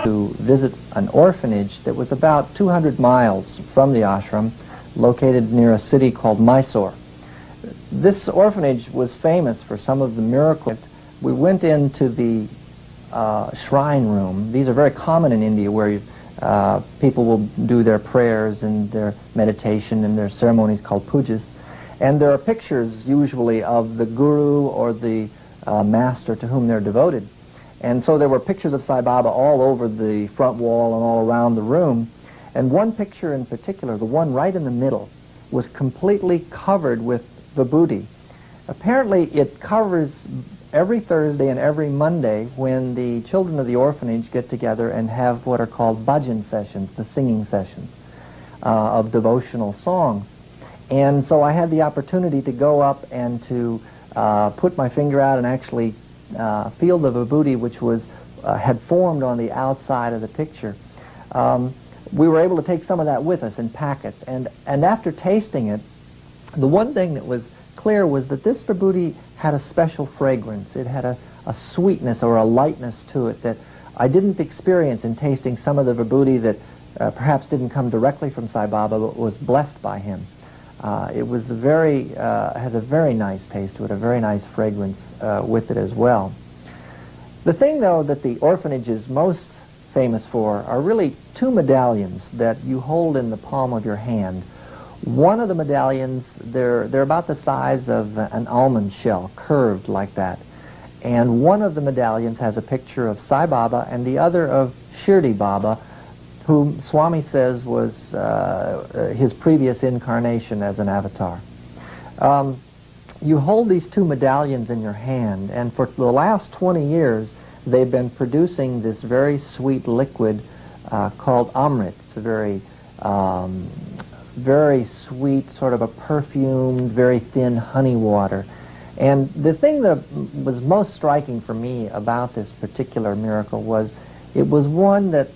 to visit an orphanage that was about 200 miles from the ashram, located near a city called Mysore. This orphanage was famous for some of the miracles. We went into the shrine room. These are very common in India, where people will do their prayers and their meditation and their ceremonies called pujas. And there are pictures usually of the guru or the master to whom they're devoted. And so there were pictures of Sai Baba all over the front wall and all around the room. And one picture in particular, the one right in the middle, was completely covered with vibhuti. Apparently it covers every Thursday and every Monday when the children of the orphanage get together and have what are called bhajan sessions, the singing sessions of devotional songs. And so I had the opportunity to go up and to put my finger out and actually feel the vibhuti, which was had formed on the outside of the picture. We were able to take some of that with us in packets, and after tasting it, the one thing that was clear was that this vibhuti had a special fragrance. It had a sweetness or a lightness to it that I didn't experience in tasting some of the vibhuti that perhaps didn't come directly from Sai Baba, but was blessed by him. It was has a very nice taste to it, a very nice fragrance with it as well. The thing, though, that the orphanage is most famous for are really two medallions that you hold in the palm of your hand. One of the medallions, they're about the size of an almond shell, curved like that. And one of the medallions has a picture of Sai Baba and the other of Shirdi Baba, whom Swami says was his previous incarnation as an avatar. You hold these two medallions in your hand, and for the last 20 years they've been producing this very sweet liquid called amrit. It's a very sweet, sort of a perfumed, very thin honey water. And the thing that was most striking for me about this particular miracle was it was one that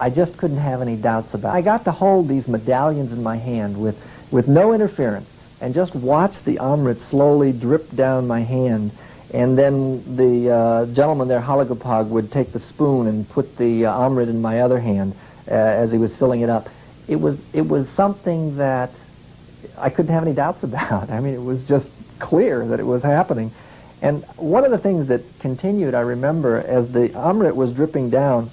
I just couldn't have any doubts about. I got to hold these medallions in my hand with no interference and just watch the amrit slowly drip down my hand. And then the gentleman there, Halagopag, would take the spoon and put the amrit in my other hand as he was filling it up. It was something that I couldn't have any doubts about. I mean, it was just clear that it was happening. And one of the things that continued, I remember, as the amrit was dripping down,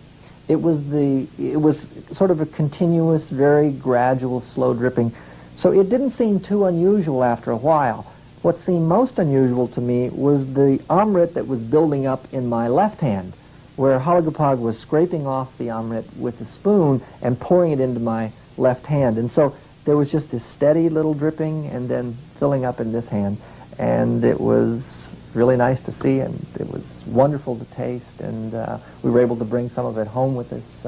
it was sort of a continuous, very gradual, slow dripping. So it didn't seem too unusual after a while. What seemed most unusual to me was the amrit that was building up in my left hand, where Halagopag was scraping off the amrit with a spoon and pouring it into my left hand. And so there was just this steady little dripping and then filling up in this hand. And it was really nice to see, and it was wonderful to taste, and we were able to bring some of it home with us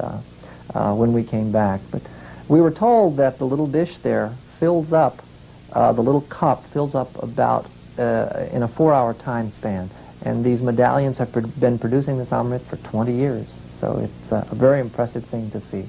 when we came back. But we were told that the little dish there fills up, the little cup fills up about in a 4-hour time span. And these medallions have been producing this amrit for 20 years. So it's a very impressive thing to see.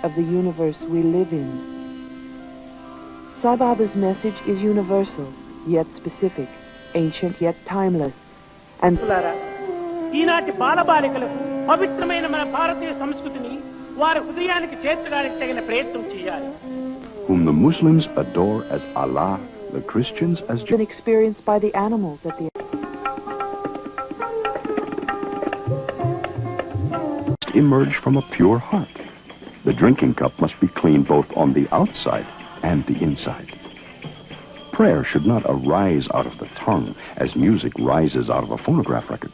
Of the universe we live in. Sai Baba's message is universal, yet specific, ancient yet timeless, and whom the Muslims adore as Allah, the Christians as been experienced by the animals at the emerge from a pure heart. The drinking cup must be clean both on the outside and the inside. prayer should not arise out of the tongue as music rises out of a phonograph record.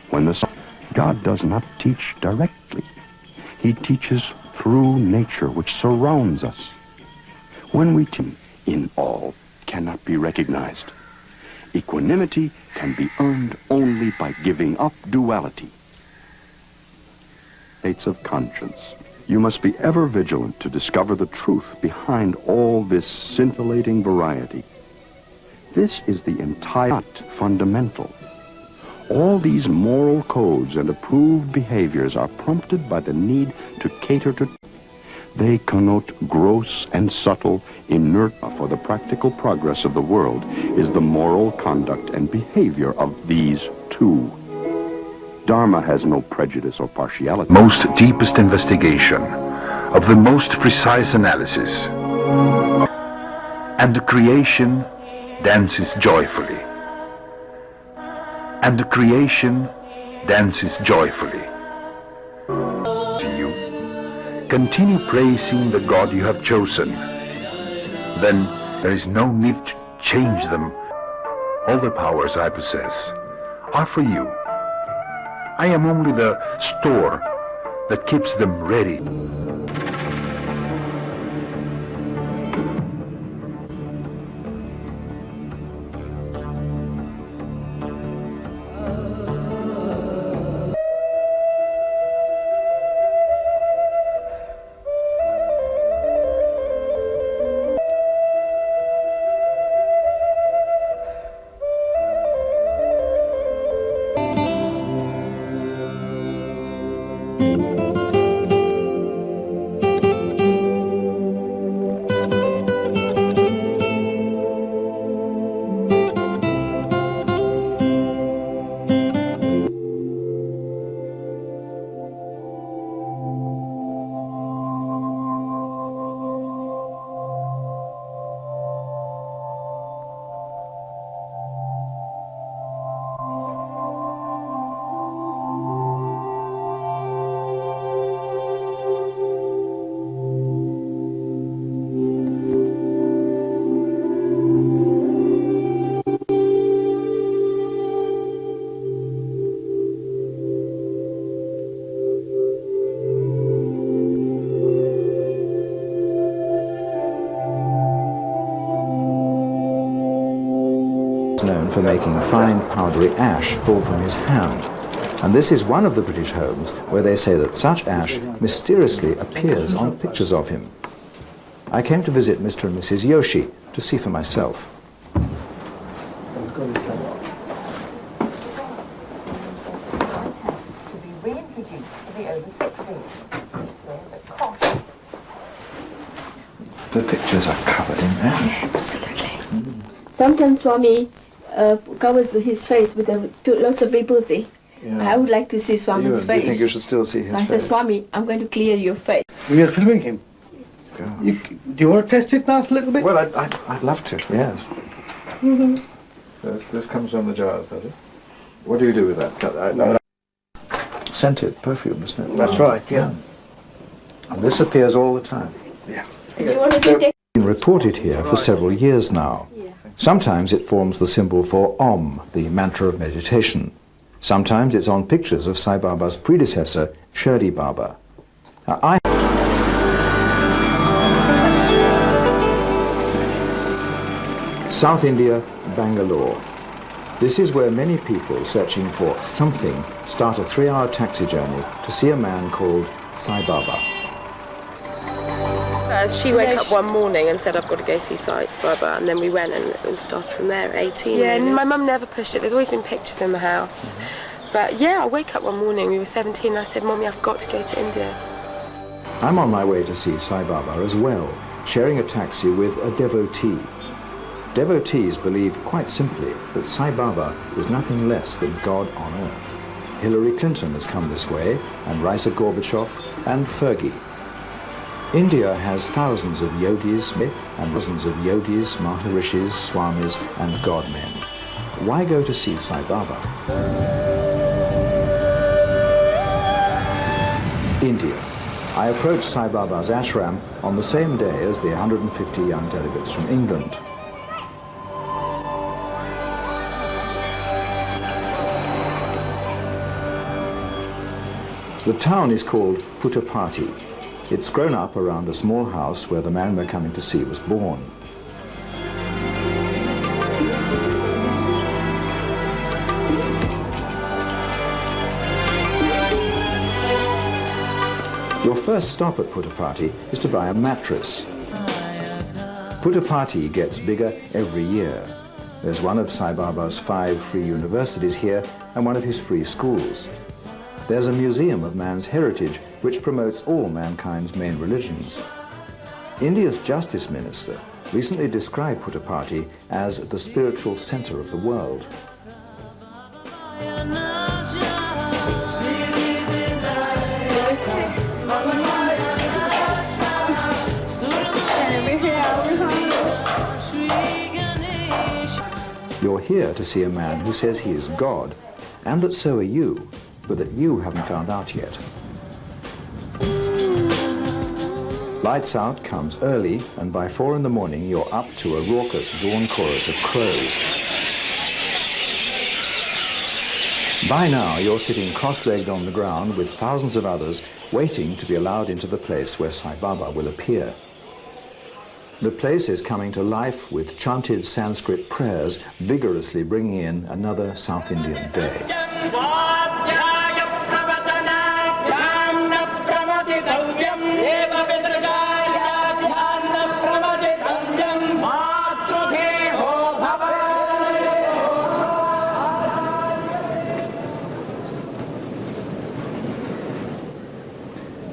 When the God does not teach directly. He teaches through nature which surrounds us. When we teach in all cannot be recognized. Equanimity can be earned only by giving up duality. States of conscience. You must be ever vigilant to discover the truth behind all this scintillating variety. This is the entire, not fundamental. All these moral codes and approved behaviors are prompted by the need to cater to. They connote gross and subtle, inert. For the practical progress of the world is the moral conduct and behavior of these two. Dharma has no prejudice or partiality. Most deepest investigation of the most precise analysis. And the creation dances joyfully. And the creation dances joyfully. To you, continue praising the God you have chosen. Then there is no need to change them. All the powers I possess are for you. I am only the store that keeps them ready. Known for making fine powdery ash fall from his hand, and this is one of the British homes where they say that such ash mysteriously appears on pictures of him. I came to visit Mr. and Mrs. Yoshi to see for myself. To be reintroduced to the over 60s. The pictures are covered in ash. Absolutely. Sometimes Swami covers his face with lots of vibhuti. Yeah. I would like to see Swami's face. Do you think you should still see his so face? I said, Swami, I'm going to clear your face. We are filming him. Do you want to test it now a little bit? Well, I'd love to, yes. This comes from the jars, does it? What do you do with that? No. Scented perfume, isn't it? That's right, yeah. And this appears all the time. Yeah. You want to take Been reported here for several years now. Sometimes it forms the symbol for Om, the mantra of meditation. Sometimes it's on pictures of Sai Baba's predecessor, Shirdi Baba. Now, South India, Bangalore. This is where many people searching for something start a 3-hour taxi journey to see a man called Sai Baba. She woke up one morning and said, I've got to go see Sai Baba, and then we went and started from there at 18. Yeah, and my mum never pushed it. There's always been pictures in the house. But yeah, I woke up one morning, we were 17, and I said, Mommy, I've got to go to India. I'm on my way to see Sai Baba as well, sharing a taxi with a devotee. Devotees believe quite simply that Sai Baba is nothing less than God on earth. Hillary Clinton has come this way, and Raisa Gorbachev, and Fergie. India has thousands of yogis and dozens of yogis, maharishis, swamis, and godmen. Why go to see Sai Baba? India. I approached Sai Baba's ashram on the same day as the 150 young delegates from England. The town is called Puttapati. It's grown up around a small house where the man we're coming to see was born. Your first stop at Puttapati is to buy a mattress. Puttapati gets bigger every year. There's one of Sai Baba's 5 free universities here and one of his free schools. There's a museum of man's heritage which promotes all mankind's main religions. India's Justice Minister recently described Puttapati as the spiritual center of the world. You're here to see a man who says he is God, and that so are you, but that you haven't found out yet. Lights out comes early, and by 4 in the morning you're up to a raucous dawn chorus of crows. By now you're sitting cross-legged on the ground with thousands of others waiting to be allowed into the place where Sai Baba will appear. The place is coming to life with chanted Sanskrit prayers vigorously bringing in another South Indian day.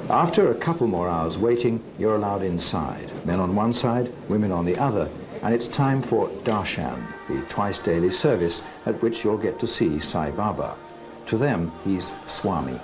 After a couple more hours waiting, you're allowed inside. Men on one side, women on the other, and it's time for darshan, the twice daily service at which you'll get to see Sai Baba. To them, he's Swami.